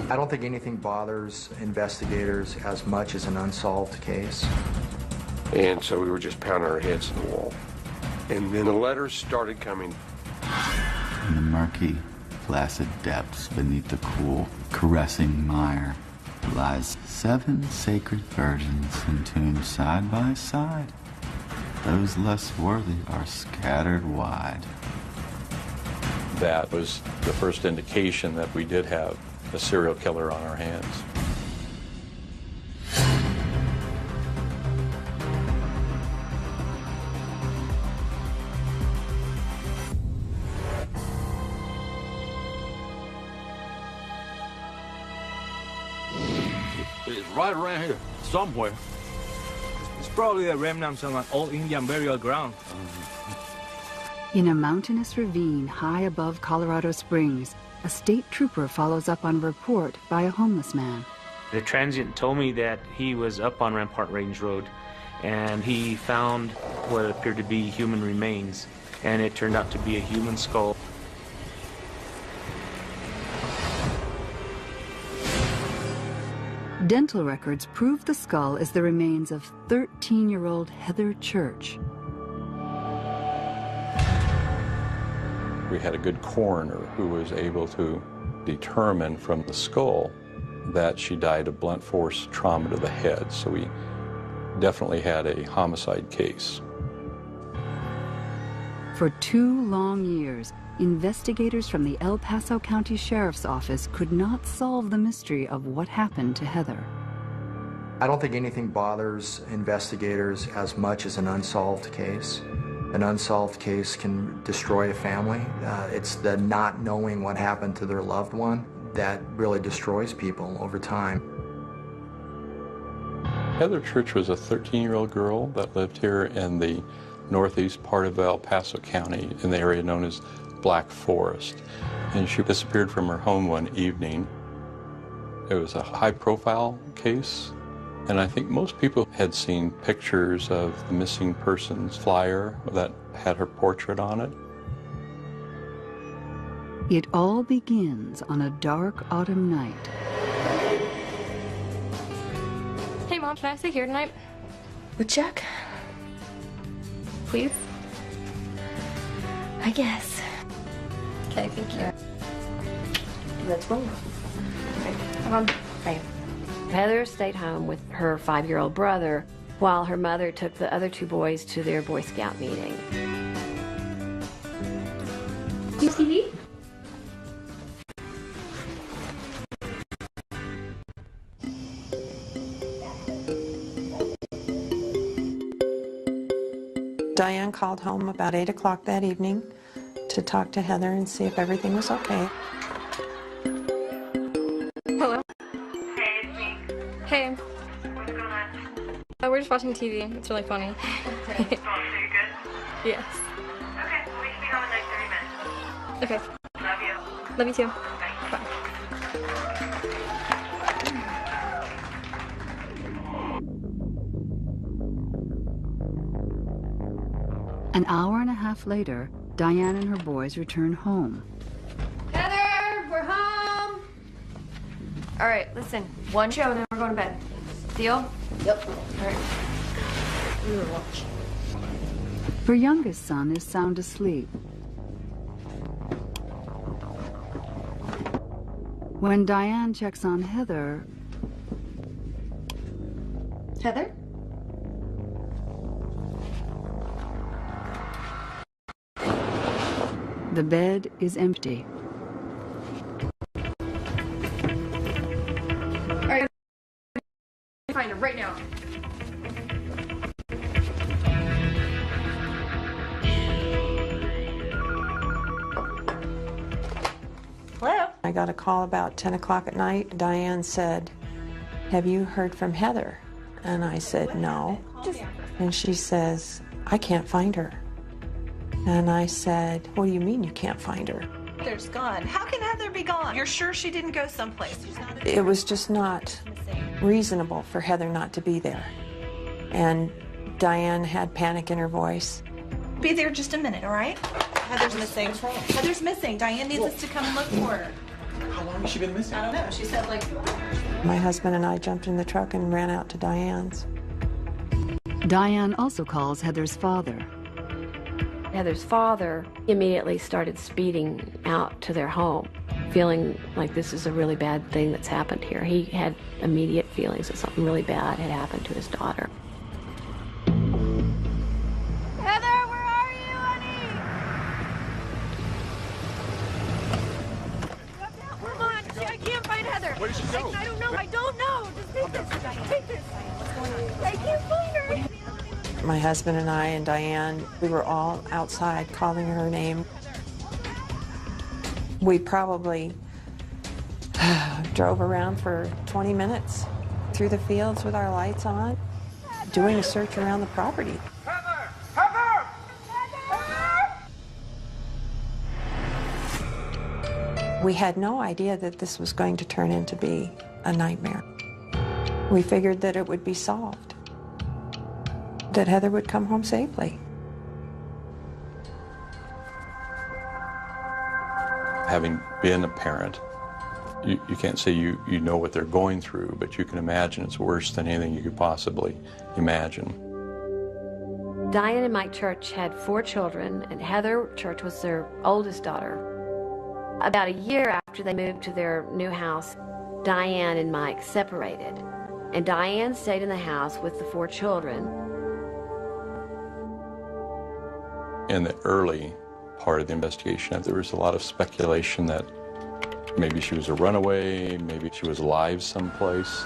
I don't think anything bothers investigators as much as an unsolved case. And so we were just pounding our heads in the wall. And then the letters started coming. In the murky, placid depths beneath the cool, caressing mire lies 7 sacred virgins entombed side by side. Those less worthy are scattered wide. That was the first indication that we did have a serial killer on our hands. It's right around here, somewhere. It's probably the remnants of an old Indian burial ground. In a mountainous ravine high above Colorado Springs, a state trooper follows up on a report by a homeless man. The transient told me that he was up on Rampart Range Road and he found what appeared to be human remains, and it turned out to be a human skull. Dental records prove the skull is the remains of 13-year-old Heather Church. We had a good coroner who was able to determine from the skull that she died of blunt force trauma to the head. So we definitely had a homicide case. For 2 long years, investigators from the El Paso County Sheriff's Office could not solve the mystery of what happened to Heather. I don't think anything bothers investigators as much as an unsolved case. An unsolved case can destroy a family. It's the not knowing what happened to their loved one that really destroys people over time. Heather Church was a 13-year-old girl that lived here in the northeast part of El Paso County in the area known as Black Forest. And she disappeared from her home one evening. It was a high-profile case, and I think most people had seen pictures of the missing persons flyer that had her portrait on it. It all begins on a dark autumn night. Hey, Mom, can I stay here tonight? With Jack? Please? I guess. Okay, thank you. Let's roll. Okay, come on. Okay. Heather stayed home with her 5-year-old brother while her mother took the other 2 boys to their Boy Scout meeting. You TV? Diane called home about 8 o'clock that evening to talk to Heather and see if everything was okay. Hello? Hey, it's me. Hey. What's going on? We're just watching TV. It's really funny. Okay. So you good? Yes. Okay, we should be home in like 30 minutes. Okay. Love you. Love you too. Bye. Bye. An hour and a half later, Diane and her boys return home. Heather, we're home! All right, listen, one show, then we're going to bed. Deal? Yep. All right. Her youngest son is sound asleep. When Diane checks on Heather... Heather? The bed is empty. All right. Find her right now. Hello? I got a call about 10 o'clock at night. Diane said, "Have you heard from Heather?" And I said, "No." And she says, "I can't find her." And I said, "What do you mean you can't find her?" Heather's gone. How can Heather be gone? You're sure she didn't go someplace? It was just not reasonable for Heather not to be there. And Diane had panic in her voice. Be there just a minute, all right? Heather's missing. Heather's missing. Diane needs us to come and look for her. How long has she been missing? I don't know. She said like... My husband and I jumped in the truck and ran out to Diane's. Diane also calls Heather's father. Heather's father immediately started speeding out to their home, feeling like this is a really bad thing that's happened here. He had immediate feelings that something really bad had happened to his daughter. Heather, where are you, honey? Come on, I can't find Heather. Where did she go? I don't know. I don't know. Just take this. Take this. What's going on? I can't find her. My husband and I and Diane, we were all outside calling her name. We probably drove around for 20 minutes through the fields with our lights on, doing a search around the property. Heather! Heather! We had no idea that this was going to turn into be a nightmare. We figured that it would be solved, that Heather would come home safely. Having been a parent, you can't say you know what they're going through, but you can imagine it's worse than anything you could possibly imagine. Diane and Mike Church had 4 children, and Heather Church was their oldest daughter. About a year after they moved to their new house, Diane and Mike separated, and Diane stayed in the house with the 4 children. In the early part of the investigation, there was a lot of speculation that maybe she was a runaway, maybe she was alive someplace.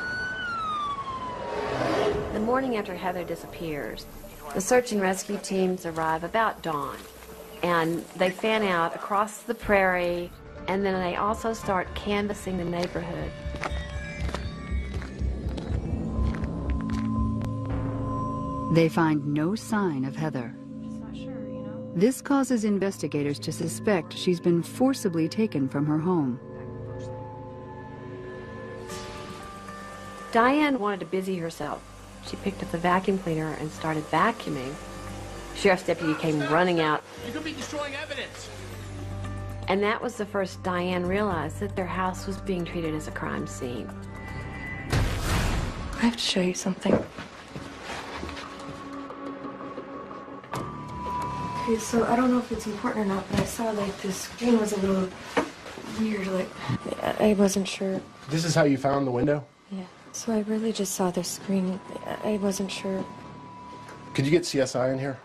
The morning after Heather disappears, the search and rescue teams arrive about dawn, and they fan out across the prairie, and then they also start canvassing the neighborhood. They find no sign of Heather. This causes investigators to suspect she's been forcibly taken from her home. Diane wanted to busy herself. She picked up the vacuum cleaner and started vacuuming. Sheriff's deputy came running out. You could be destroying evidence. And that was the first Diane realized that their house was being treated as a crime scene. I have to show you something. Okay, so I don't know if it's important or not, but I saw like the screen was a little weird, like I wasn't sure. This is how you found the window? Yeah. So I really just saw the screen. I wasn't sure. Could you get CSI in here?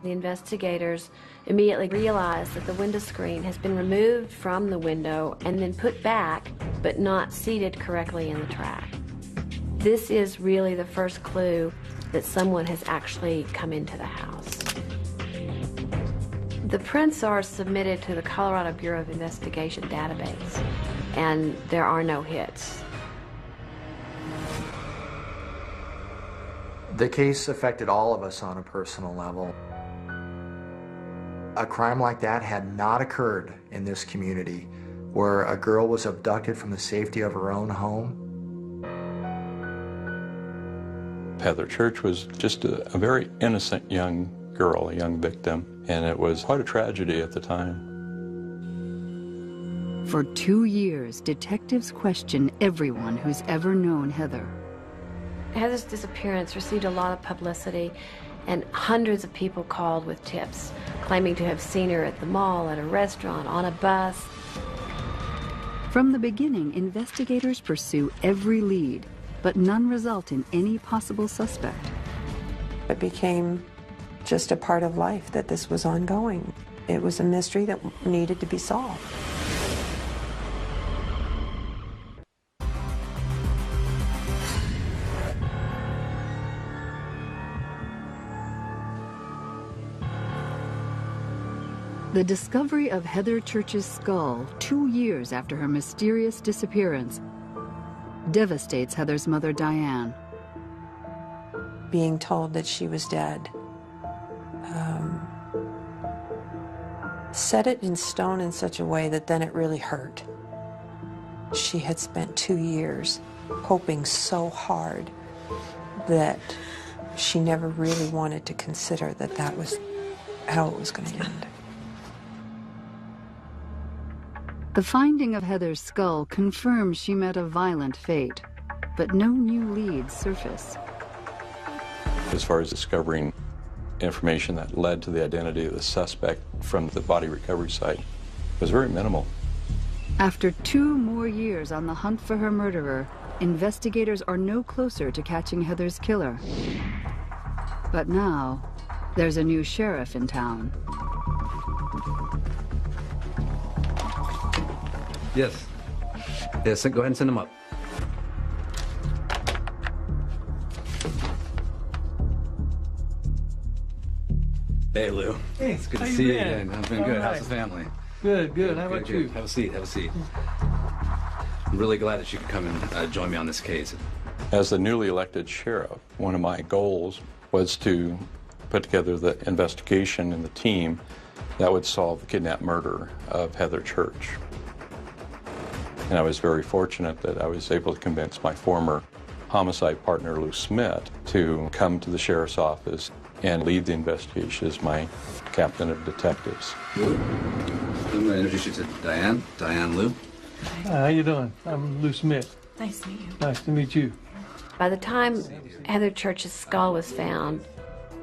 The investigators immediately realized that the window screen has been removed from the window and then put back, but not seated correctly in the track. This is really the first clue that someone has actually come into the house. The prints are submitted to the Colorado Bureau of Investigation database, and there are no hits. The case affected all of us on a personal level. A crime like that had not occurred in this community, where a girl was abducted from the safety of her own home. Heather Church was just a very innocent young girl, a young victim, and it was quite a tragedy at the time. For 2 years, detectives question everyone who's ever known Heather. Heather's disappearance received a lot of publicity, and hundreds of people called with tips, claiming to have seen her at the mall, at a restaurant, on a bus. From the beginning, investigators pursue every lead, but none result in any possible suspect. It became just a part of life that this was ongoing. It was a mystery that needed to be solved. The discovery of Heather Church's skull 2 years after her mysterious disappearance devastates Heather's mother, Diane. Being told that she was dead set it in stone in such a way that then it really hurt. She had spent 2 years hoping so hard that she never really wanted to consider that that was how it was going to end. The finding of Heather's skull confirms she met a violent fate, but no new leads surface. As far as discovering information that led to the identity of the suspect from the body recovery site, was very minimal. After 2 more years on the hunt for her murderer, investigators are no closer to catching Heather's killer. But now, there's a new sheriff in town. Yes. Yes, go ahead and send them up. Hey, Lou. Hey, It's good how to you see you been? again. I've been All good. How's right. the family? Good, good. How about you? Have a seat, have a seat. I'm really glad that you could come and join me on this case. As the newly elected sheriff, one of my goals was to put together the investigation and the team that would solve the kidnapped murder of Heather Church. And I was very fortunate that I was able to convince my former homicide partner, Lou Smith, to come to the sheriff's office and lead the investigation as my captain of detectives. I'm going to introduce you to Diane. Diane Lou. Hi, how you doing? I'm Lou Smith. Nice to meet you. Nice to meet you. By the time Heather Church's skull was found,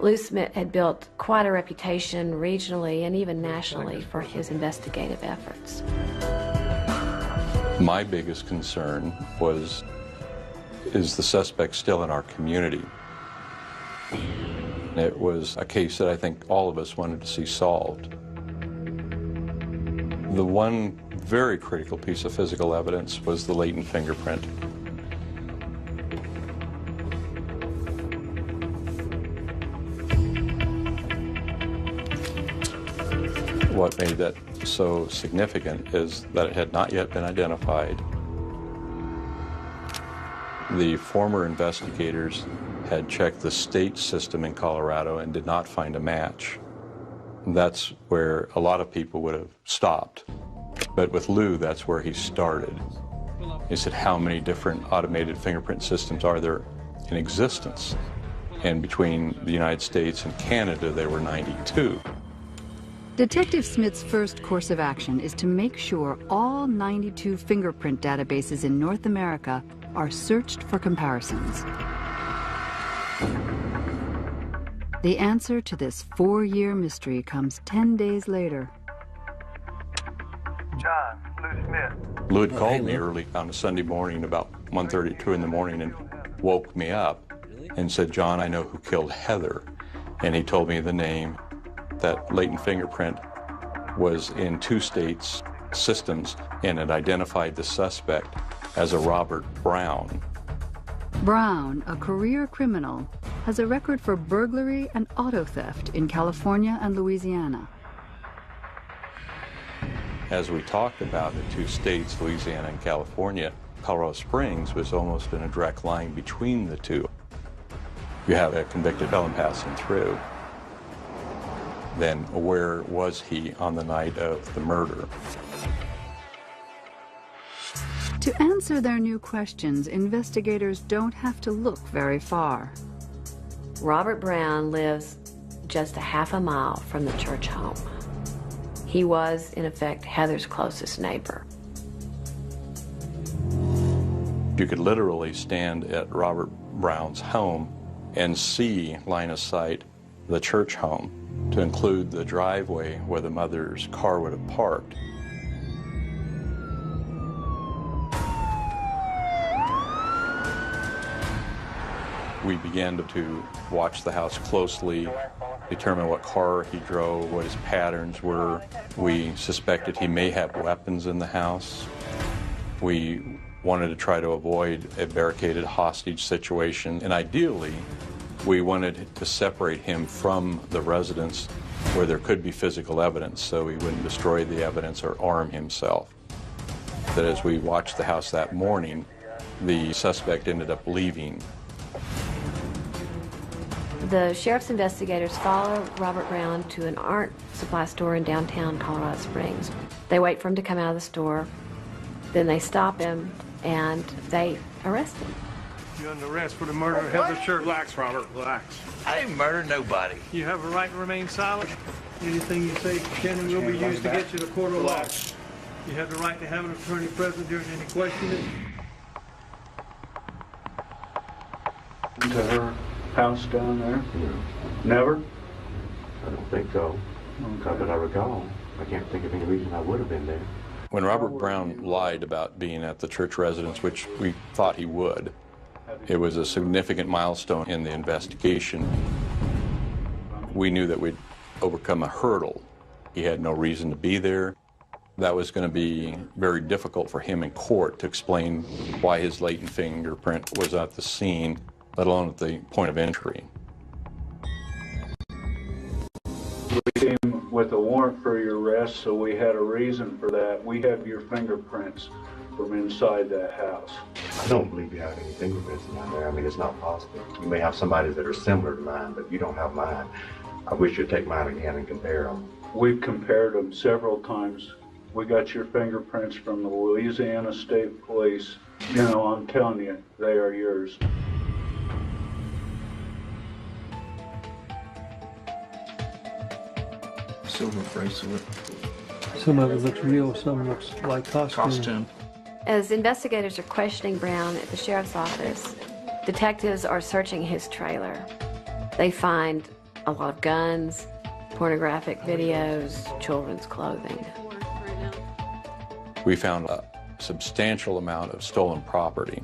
Lou Smith had built quite a reputation regionally and even nationally for his investigative efforts. My biggest concern was, is the suspect still in our community? It was a case that I think all of us wanted to see solved. The one very critical piece of physical evidence was the latent fingerprint. What made that so significant is that it had not yet been identified. The former investigators had checked the state system in Colorado and did not find a match. That's where a lot of people would have stopped. But with Lou, that's where he started. He said, how many different automated fingerprint systems are there in existence? And between the United States and Canada, there were 92. Detective Smith's first course of action is to make sure all 92 fingerprint databases in North America are searched for comparisons. The answer to this 4-year mystery comes 10 days later. John, Lou Smith. Lou had called me early on a Sunday morning about 1:30, 2 in the morning and woke me up and said, John, I know who killed Heather. And he told me the name. That latent fingerprint was in 2 states' systems and it identified the suspect as a Robert Browne. Browne, a career criminal, has a record for burglary and auto theft in California and Louisiana. As we talked about the 2 states, Louisiana and California, Colorado Springs was almost in a direct line between the 2. You have a convicted felon passing through. Then where was he on the night of the murder? To answer their new questions, investigators don't have to look very far. Robert Browne lives just a half a mile from the Church home. He was, in effect, Heather's closest neighbor. You could literally stand at Robert Browne's home and see, line of sight, the Church home, to include the driveway where the mother's car would have parked. We began to watch the house closely, determine what car he drove, what his patterns were. We suspected he may have weapons in the house. We wanted to try to avoid a barricaded hostage situation, and ideally, we wanted to separate him from the residence where there could be physical evidence so he wouldn't destroy the evidence or arm himself. That as we watched the house that morning, the suspect ended up leaving. The sheriff's investigators follow Robert Browne to an art supply store in downtown Colorado Springs. They wait for him to come out of the store, then they stop him and they arrest him. You're under arrest for the murder of Heather Church. Relax, Robert, relax. I didn't murder nobody. You have a right to remain silent. Anything you say can and will be used to get you to court of law. You have the right to have an attorney present during any questioning. To her house down there? No. Never? I don't think so. Not that I recall. I can't think of any reason I would have been there. When Robert Browne lied about being at the church residence, which we thought he would, it was a significant milestone in the investigation. We knew that we'd overcome a hurdle. He had no reason to be there. That was going to be very difficult for him in court to explain why his latent fingerprint was at the scene, let alone at the point of entry. We came with a warrant for your arrest, so we had a reason for that. We have your fingerprints from inside that house. I don't believe you have any fingerprints down there. I mean, it's not possible. You may have somebody that are similar to mine, but you don't have mine. I wish you'd take mine again and compare them. We've compared them several times. We got your fingerprints from the Louisiana State Police. You know, I'm telling you, they are yours. Silver bracelet. Some of it looks real, some looks like costume. As investigators are questioning Browne at the sheriff's office, detectives are searching his trailer. They find a lot of guns, pornographic videos, children's clothing. We found a substantial amount of stolen property.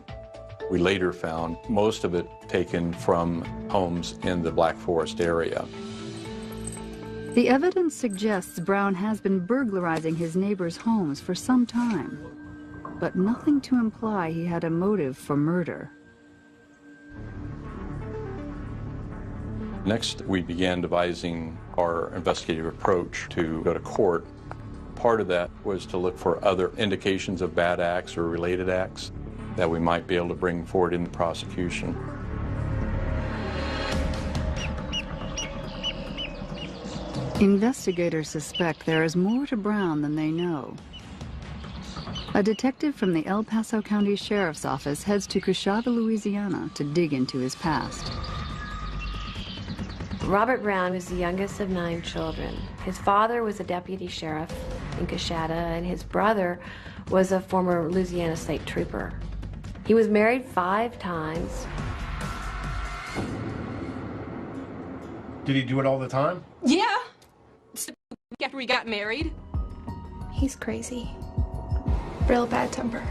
We later found most of it taken from homes in the Black Forest area. The evidence suggests Browne has been burglarizing his neighbors' homes for some time, but nothing to imply he had a motive for murder. Next, we began devising our investigative approach to go to court. Part of that was to look for other indications of bad acts or related acts that we might be able to bring forward in the prosecution. Investigators suspect there is more to Browne than they know. A detective from the El Paso County Sheriff's Office heads to Coshada, Louisiana to dig into his past. Robert Browne was the youngest of 9 children. His father was a deputy sheriff in Coshada, and his brother was a former Louisiana state trooper. He was married 5 times. Did he do it all the time? Yeah. After we got married. He's crazy. Real bad temper.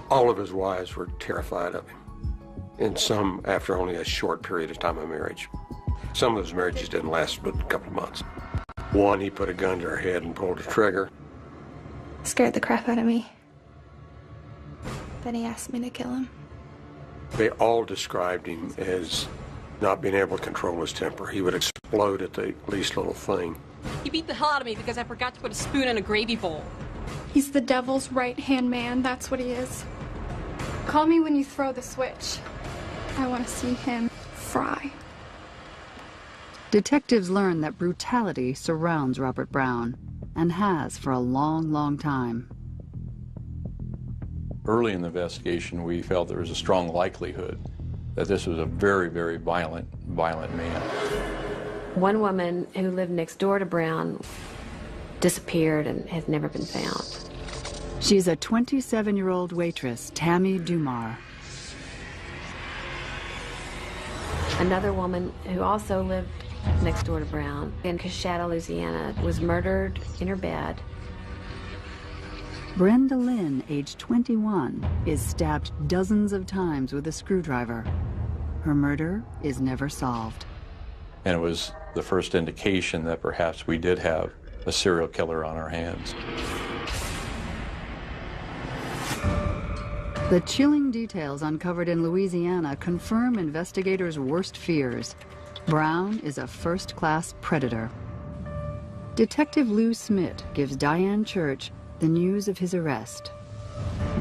All of his wives were terrified of him, and some after only a short period of time of marriage. Some of those marriages didn't last but a couple of months. One, he put a gun to her head and pulled the trigger. Scared the crap out of me. Then he asked me to kill him. They all described him as not being able to control his temper. He would explode at the least little thing. He beat the hell out of me because I forgot to put a spoon in a gravy bowl. He's the devil's right-hand man, that's what he is. Call me when you throw the switch. I want to see him fry. Detectives learn that brutality surrounds Robert Browne, and has for a long, long time. Early in the investigation, we felt there was a strong likelihood that this was a very, very violent man. One woman who lived next door to Browne disappeared and has never been found. She's a 27-year-old waitress, Tammy Dumar. Another woman who also lived next door to Browne in Coshada, Louisiana, was murdered in her bed. Brenda Lynn, age 21, is stabbed dozens of times with a screwdriver. Her murder is never solved. And it was the first indication that perhaps we did have a serial killer on our hands. The chilling details uncovered in Louisiana confirm investigators' worst fears. Browne is a first-class predator. Detective Lou Smit gives Diane Church the news of his arrest.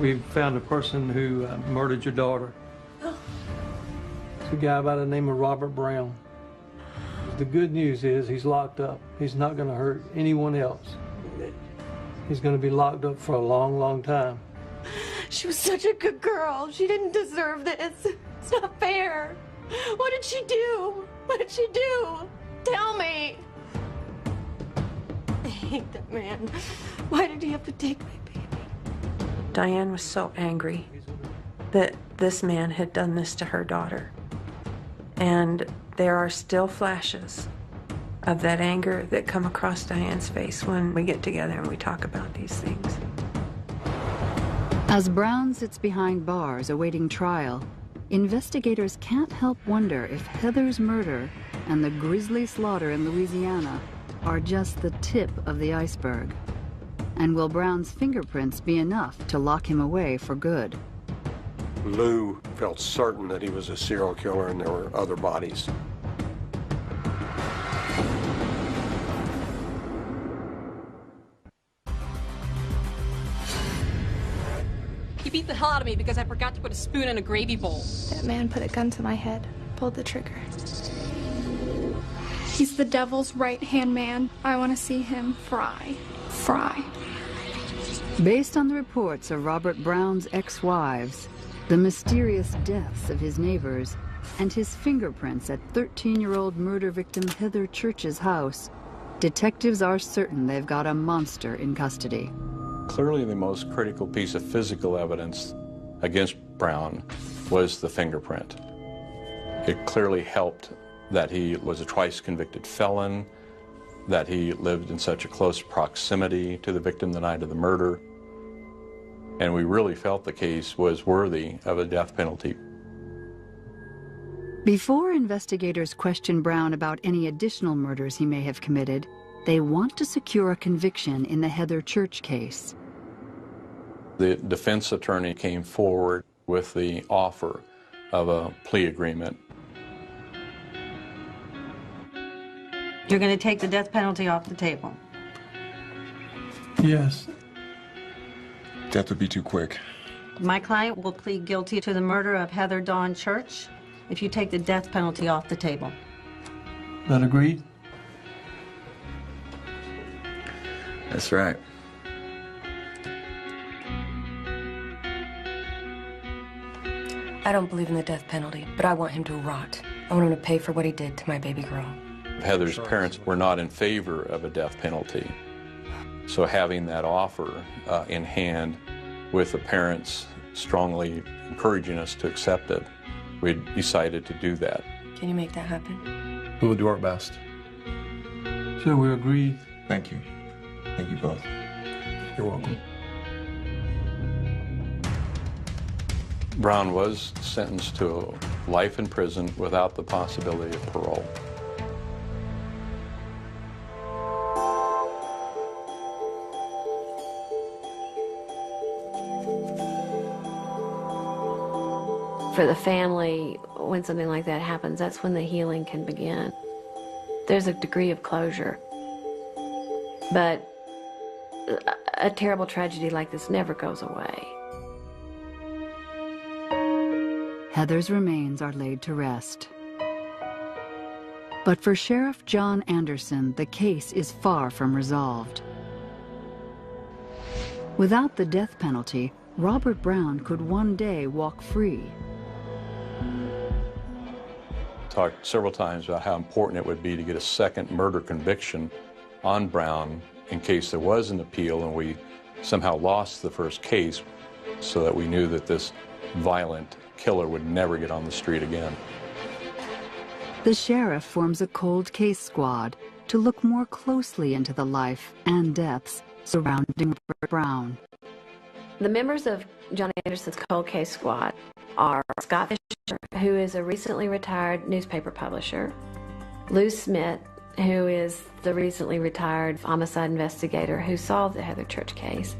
We found a person who murdered your daughter. It's a guy by the name of Robert Browne. The good news is he's locked up. He's not going to hurt anyone else. He's going to be locked up for a long, long time. She was such a good girl. She didn't deserve this. It's not fair. What did she do? What did she do? Tell me. I hate that man. Why did he have to take my baby? Diane was so angry that this man had done this to her daughter. And there are still flashes of that anger that come across Diane's face when we get together and we talk about these things. As Browne sits behind bars awaiting trial, investigators can't help wonder if Heather's murder and the grisly slaughter in Louisiana are just the tip of the iceberg. And will Browne's fingerprints be enough to lock him away for good? Lou felt certain that he was a serial killer and there were other bodies. He beat the hell out of me because I forgot to put a spoon in a gravy bowl. That man put a gun to my head, pulled the trigger. He's the devil's right-hand man. I want to see him fry. Fry. Based on the reports of Robert Browne's ex-wives, the mysterious deaths of his neighbors, and his fingerprints at 13-year-old murder victim Heather Church's house, detectives are certain they've got a monster in custody. Clearly the most critical piece of physical evidence against Browne was the fingerprint. It clearly helped that he was a twice convicted felon, that he lived in such a close proximity to the victim the night of the murder, and we really felt the case was worthy of a death penalty. Before investigators question Browne about any additional murders he may have committed, they want to secure a conviction in the Heather Church case. The defense attorney came forward with the offer of a plea agreement. You're going to take the death penalty off the table? Yes. That would be too quick. My client will plead guilty to the murder of Heather Dawn Church if you take the death penalty off the table. That agreed? That's right. I don't believe in the death penalty, but I want him to rot. I want him to pay for what he did to my baby girl. Heather's parents were not in favor of a death penalty. So having that offer in hand with the parents strongly encouraging us to accept it, we decided to do that. Can you make that happen? We will do our best. So we agreed. Thank you. Thank you both. You're welcome. Browne was sentenced to life in prison without the possibility of parole. For the family, when something like that happens, that's when the healing can begin. There's a degree of closure. But a terrible tragedy like this never goes away. Heather's remains are laid to rest. But for Sheriff John Anderson, the case is far from resolved. Without the death penalty, Robert Browne could one day walk free. Talked several times about how important it would be to get a second murder conviction on Browne in case there was an appeal and we somehow lost the first case, so that we knew that this violent killer would never get on the street again. The sheriff forms a cold case squad to look more closely into the life and deaths surrounding Robert Browne. The members of John Anderson's cold case squad are Scott Fisher, who is a recently retired newspaper publisher, Lou Smith, who is the recently retired homicide investigator who solved the Heather Church case,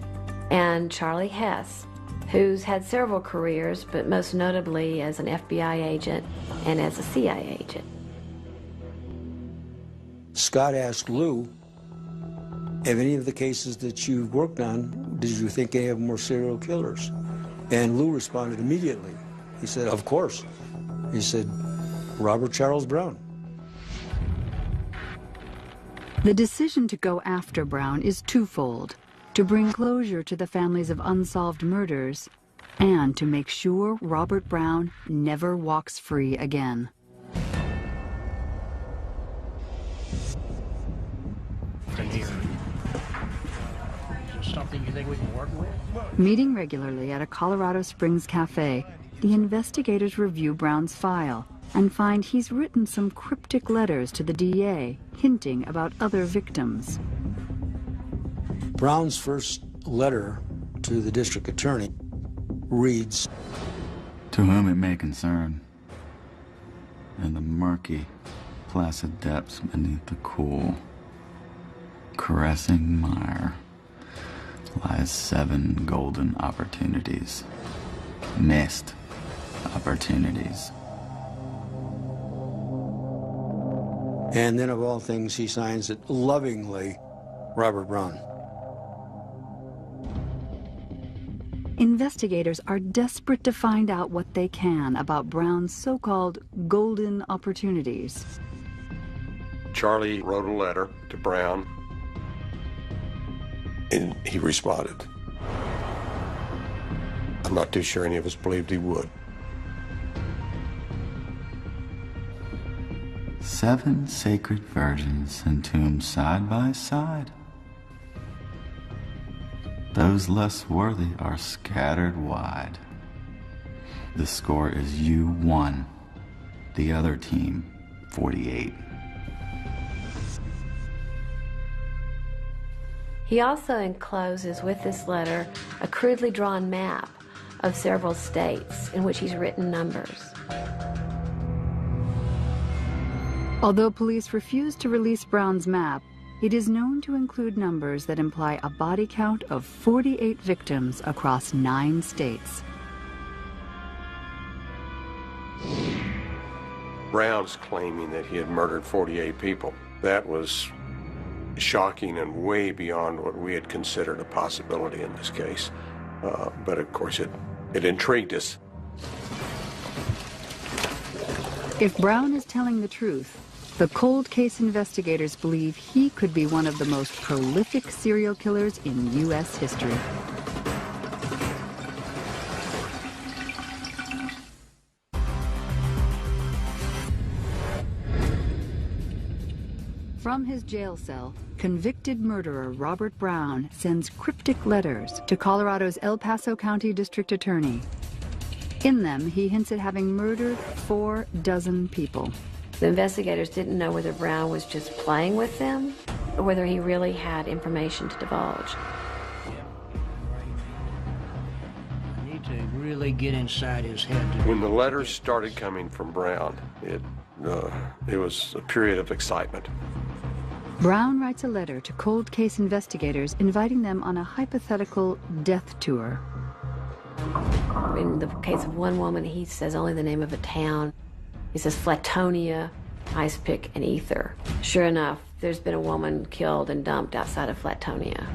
and Charlie Hess, who's had several careers, but most notably as an FBI agent and as a CIA agent. Scott asked Lou, have any of the cases that you've worked on, did you think any of them were serial killers? And Lou responded immediately. He said, of course. He said, Robert Charles Browne. The decision to go after Browne is twofold: to bring closure to the families of unsolved murders, and to make sure Robert Browne never walks free again. Stop Anything you think we can work with? Meeting regularly at a Colorado Springs cafe, the investigators review Browne's file and find he's written some cryptic letters to the DA, hinting about other victims. Browne's first letter to the district attorney reads, "To whom it may concern, in the murky, placid depths beneath the cool, caressing mire lies 7 golden opportunities, missed opportunities." And then, of all things, he signs it lovingly, Robert Browne. Investigators are desperate to find out what they can about Browne's so-called golden opportunities. Charlie wrote a letter to Browne, and he responded. I'm not too sure any of us believed he would. 7 sacred virgins entombed side by side. Those less worthy are scattered wide. The score is you 1, the other team 48. He also encloses with this letter a crudely drawn map of several states in which he's written numbers. Although police refuse to release Browne's map, it is known to include numbers that imply a body count of 48 victims across 9 states. Browne's claiming that he had murdered 48 people. That was shocking and way beyond what we had considered a possibility in this case. But of course it intrigued us. If Browne is telling the truth, the cold case investigators believe he could be one of the most prolific serial killers in U.S. history. From his jail cell, convicted murderer Robert Browne sends cryptic letters to Colorado's El Paso County District Attorney. In them, he hints at having murdered 4 dozen people. The investigators didn't know whether Browne was just playing with them or whether he really had information to divulge. I need to really get inside his head. When the letters started coming from Browne, it was a period of excitement. Browne writes a letter to cold case investigators inviting them on a hypothetical death tour. In the case of one woman, he says only the name of a town. He says Flatonia, Ice Pick, and Ether. Sure enough, there's been a woman killed and dumped outside of Flatonia.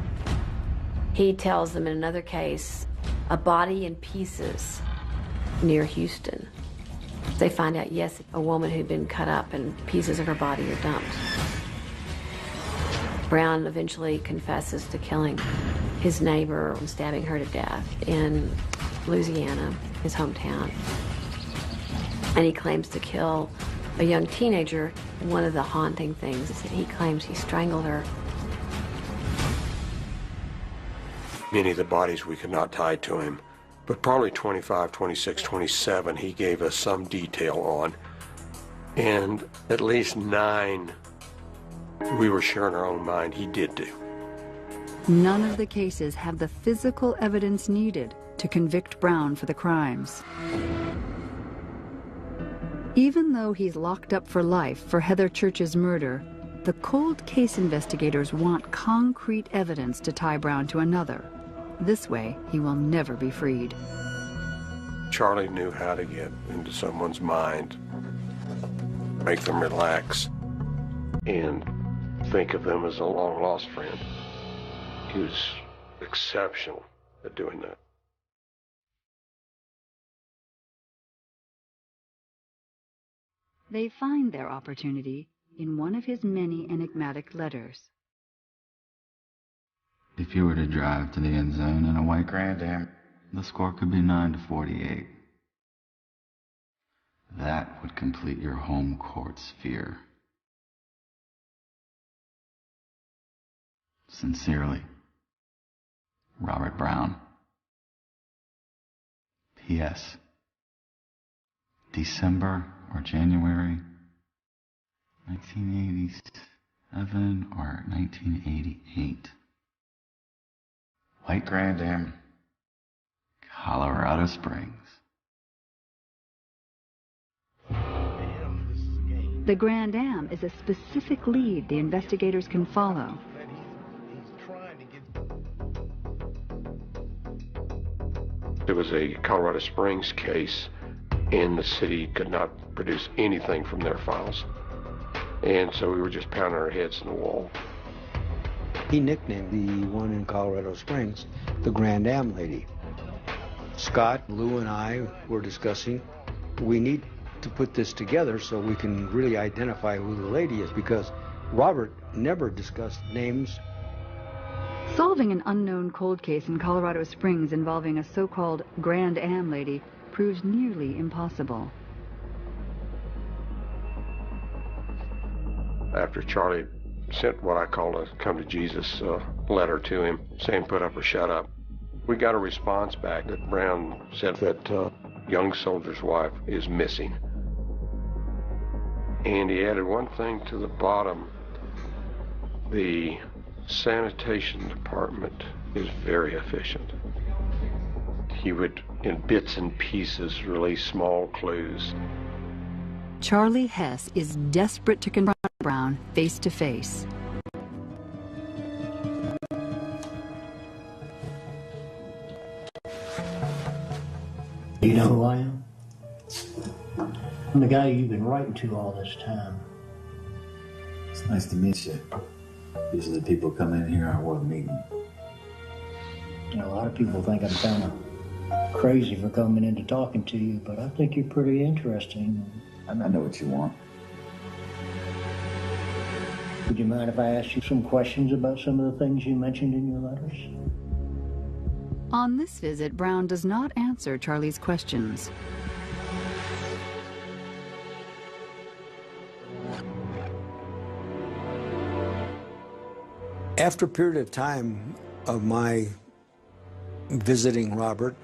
He tells them in another case, a body in pieces near Houston. They find out, yes, a woman who'd been cut up and pieces of her body are dumped. Browne eventually confesses to killing his neighbor and stabbing her to death in Louisiana, his hometown. And he claims to kill a young teenager. One of the haunting things is that he claims he strangled her. Many of the bodies we could not tie to him, but probably 25, 26, 27 he gave us some detail on. And at least 9 we were sure in our own mind he did do. None of the cases have the physical evidence needed to convict Browne for the crimes. Even though he's locked up for life for Heather Church's murder, the cold case investigators want concrete evidence to tie Browne to another. This way, he will never be freed. Charlie knew how to get into someone's mind, make them relax, and think of them as a long-lost friend. He was exceptional at doing that. They find their opportunity in one of his many enigmatic letters. If you were to drive to the end zone in a white Grand Am, the score could be 9-48. That would complete your home court sphere. Sincerely, Robert Browne. P.S. December or January 1987 or 1988. White Grand Am, Colorado Springs. The Grand Am is a specific lead the investigators can follow. It was a Colorado Springs case, and the city could not produce anything from their files. And so we were just pounding our heads in the wall. He nicknamed the one in Colorado Springs the Grand Am Lady. Scott, Lou, and I were discussing, we need to put this together so we can really identify who the lady is, because Robert never discussed names. Solving an unknown cold case in Colorado Springs involving a so-called Grand Am lady proves nearly impossible. After Charlie sent what I call a come to Jesus letter to him, saying put up or shut up, we got a response back that Browne said that young soldier's wife is missing. And he added one thing to the bottom. The sanitation department is very efficient. He would, in bits and pieces, release small clues. Charlie Hess is desperate to confront Browne face to face. Do you know who I am? I'm the guy you've been writing to all this time. It's nice to meet you. Usually people come in here aren't worth meeting. You know, a lot of people think I'm kind of crazy for coming in to talking to you, but I think you're pretty interesting. I know what you want. Would you mind if I asked you some questions about some of the things you mentioned in your letters? On this visit, Browne does not answer Charlie's questions. After a period of time of my visiting Robert,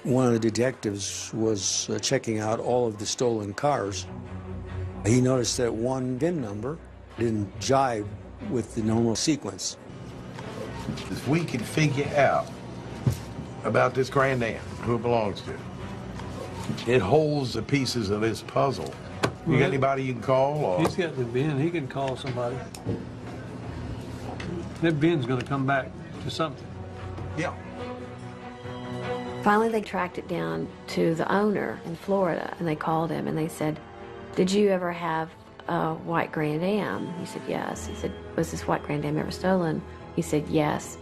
one of the detectives was checking out all of the stolen cars. He noticed that one VIN number didn't jive with the normal sequence. If we can figure out about this Grand Am, who it belongs to, it holds the pieces of this puzzle. You got anybody you can call? Or? He's got the VIN. He can call somebody. That VIN's going to come back to something. Yeah. Finally, they tracked it down to the owner in Florida, and they called him, and they said, "Did you ever have a white Grand Am?" He said, "Yes." He said, "Was this white Grand Am ever stolen?" He said, "Yes."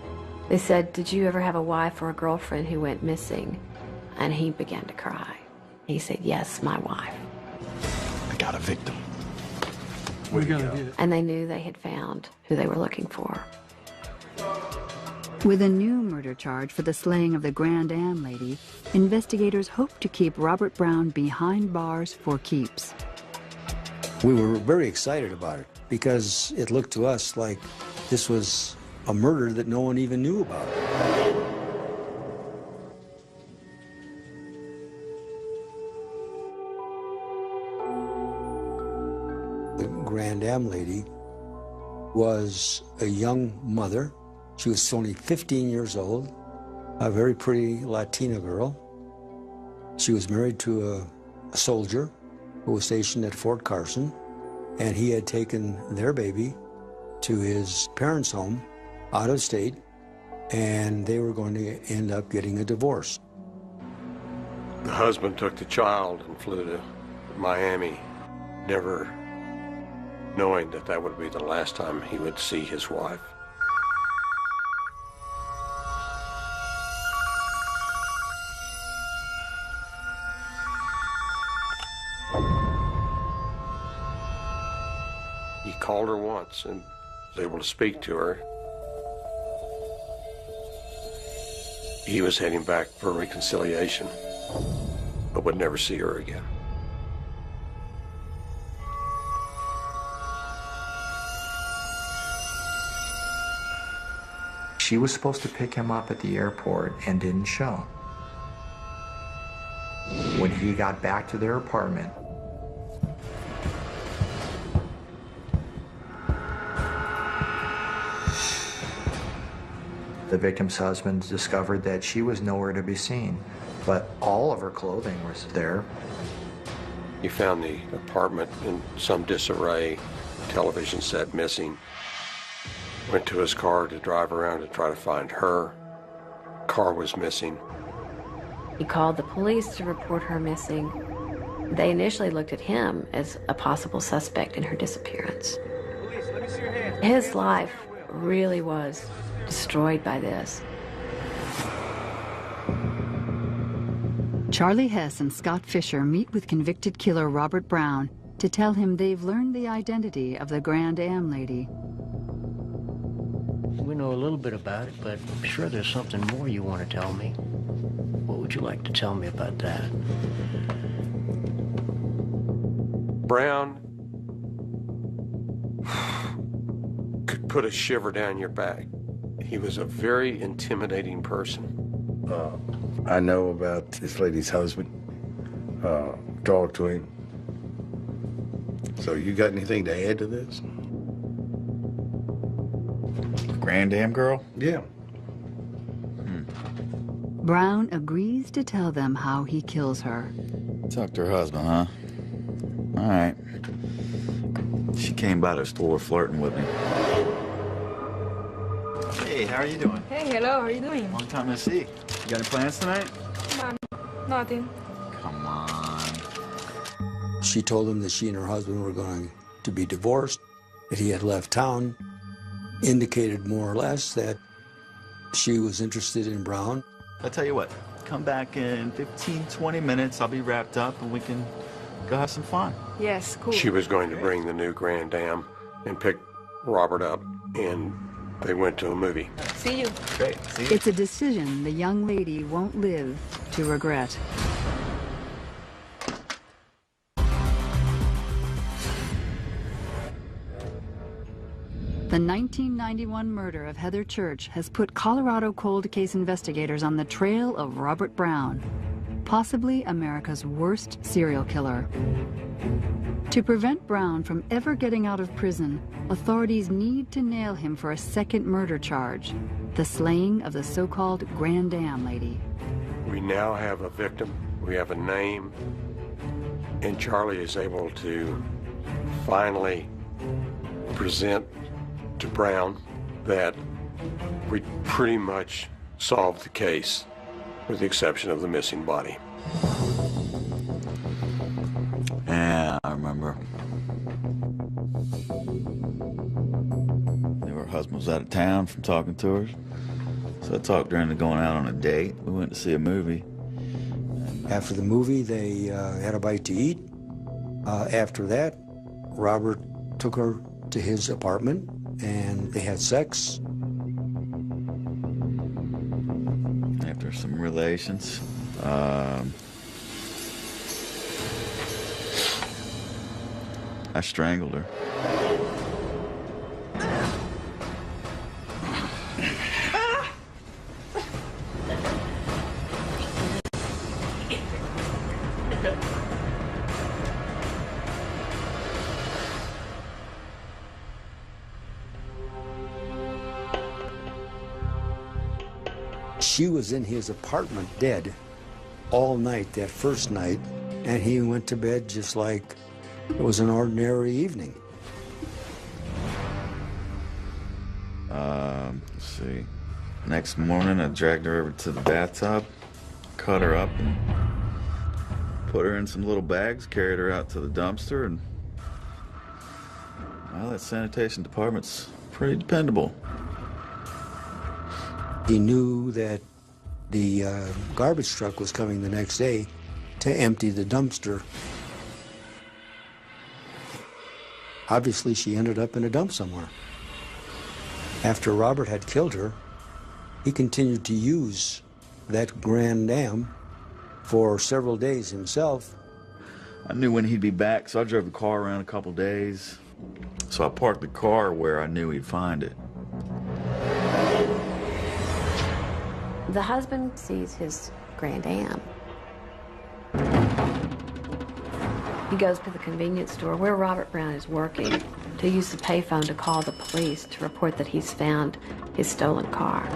They said, "Did you ever have a wife or a girlfriend who went missing?" And he began to cry. He said, "Yes, my wife." I got a victim. We're going to get it. And they knew they had found who they were looking for. With a new murder charge for the slaying of the Grand Am lady, investigators hope to keep Robert Browne behind bars for keeps. We were very excited about it because it looked to us like this was a murder that no one even knew about. The Grand Am lady was a young mother. She was only 15 years old, a very pretty Latina girl. She was married to a soldier who was stationed at Fort Carson, and he had taken their baby to his parents' home out of state, and they were going to end up getting a divorce. The husband took the child and flew to Miami, never knowing that that would be the last time he would see his wife. He called her once and was able to speak to her. He was heading back for reconciliation, but would never see her again. She was supposed to pick him up at the airport and didn't show. When he got back to their apartment, the victim's husband discovered that she was nowhere to be seen, but all of her clothing was there. He found the apartment in some disarray, television set missing. Went to his car to drive around to try to find her. Car was missing. He called the police to report her missing. They initially looked at him as a possible suspect in her disappearance. His life really was destroyed by this. Charlie Hess and Scott Fisher meet with convicted killer Robert Browne to tell him they've learned the identity of the Grand Am lady. We know a little bit about it, but I'm sure there's something more you want to tell me. What would you like to tell me about that? Browne could put a shiver down your back. He was a very intimidating person. I know about this lady's husband. Talked to him. So you got anything to add to this? Grand Am girl? Yeah. Browne agrees to tell them how he kills her. Talk to her husband, huh? All right. She came by the store flirting with me. Hey, how are you doing? Hey, hello, how are you doing? Long time no see. You got any plans tonight? Nothing. Come on. She told him that she and her husband were going to be divorced, that he had left town, indicated more or less that she was interested in Browne. I'll tell you what, come back in 15, 20 minutes. I'll be wrapped up and we can go have some fun. Yes, cool. She was going to bring the new Grand Am and pick Robert up, and they went to a movie. See you. Great, see you. It's a decision the young lady won't live to regret. The 1991 murder of Heather Church has put Colorado cold case investigators on the trail of Robert Browne, possibly America's worst serial killer. To prevent Browne from ever getting out of prison, authorities need to nail him for a second murder charge, the slaying of the so-called Grand Am lady. We now have a victim, we have a name, and Charlie is able to finally present to Browne that we pretty much solved the case, with the exception of the missing body. Yeah, I remember. Her husband was out of town from talking to her. So I talked her into going out on a date. We went to see a movie. After the movie, they had a bite to eat. After that, Robert took her to his apartment and they had sex. After some relations, I strangled her. She was in his apartment dead all night that first night, and he went to bed just like it was an ordinary evening. Let's see. Next morning, I dragged her over to the bathtub, cut her up, and put her in some little bags, carried her out to the dumpster, and well, that sanitation department's pretty dependable. He knew that the garbage truck was coming the next day to empty the dumpster. Obviously, she ended up in a dump somewhere. After Robert had killed her, he continued to use that Grand Am for several days himself. I knew when he'd be back, so I drove the car around a couple days. So I parked the car where I knew he'd find it. The husband sees his Grand Am. He goes to the convenience store where Robert Browne is working to use the payphone to call the police to report that he's found his stolen car.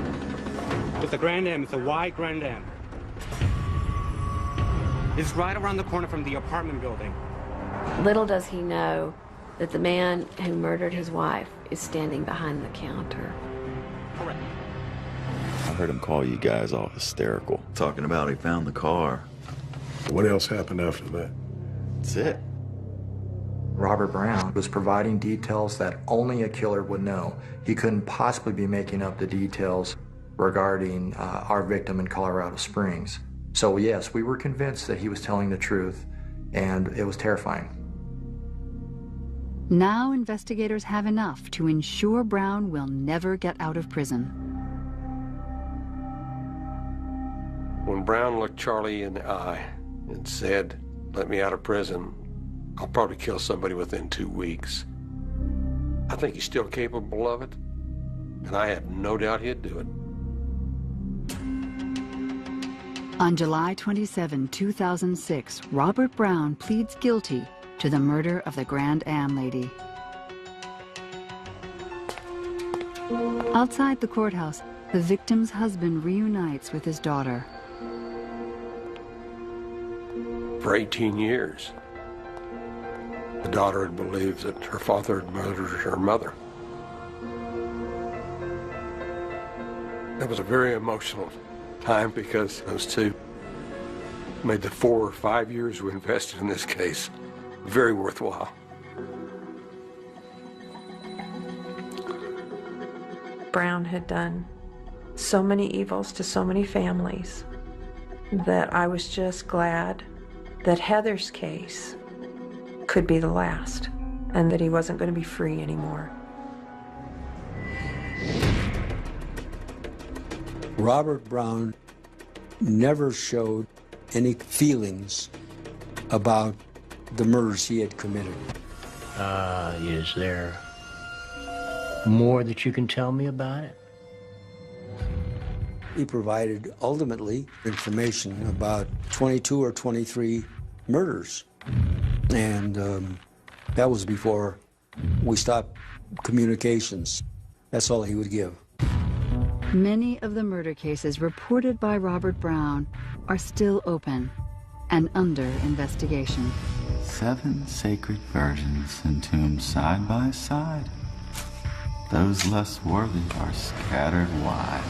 It's a Grand Am. It's a white Grand Am. It's right around the corner from the apartment building. Little does he know that the man who murdered his wife is standing behind the counter. Correct. I heard him call you guys all hysterical, talking about he found the car. What else happened after that? That's it. Robert Browne was providing details that only a killer would know. He couldn't possibly be making up the details regarding our victim in Colorado Springs. So yes, we were convinced that he was telling the truth, and it was terrifying. Now investigators have enough to ensure Browne will never get out of prison. When Browne looked Charlie in the eye and said, "Let me out of prison, I'll probably kill somebody within 2 weeks," I think he's still capable of it, and I have no doubt he'd do it. On July 27, 2006, Robert Browne pleads guilty to the murder of the Grand Am lady. Outside the courthouse, the victim's husband reunites with his daughter. For 18 years, the daughter had believed that her father had murdered her mother. It was a very emotional time because those two made the 4 or 5 years we invested in this case very worthwhile. Browne had done so many evils to so many families that I was just glad that Heather's case could be the last and that he wasn't going to be free anymore. Robert Browne never showed any feelings about the murders he had committed. Is there more that you can tell me about it? He provided, ultimately, information about 22 or 23 murders. And that was before we stopped communications. That's all he would give. Many of the murder cases reported by Robert Browne are still open and under investigation. 7 sacred virgins entombed side by side. Those less worthy are scattered wide.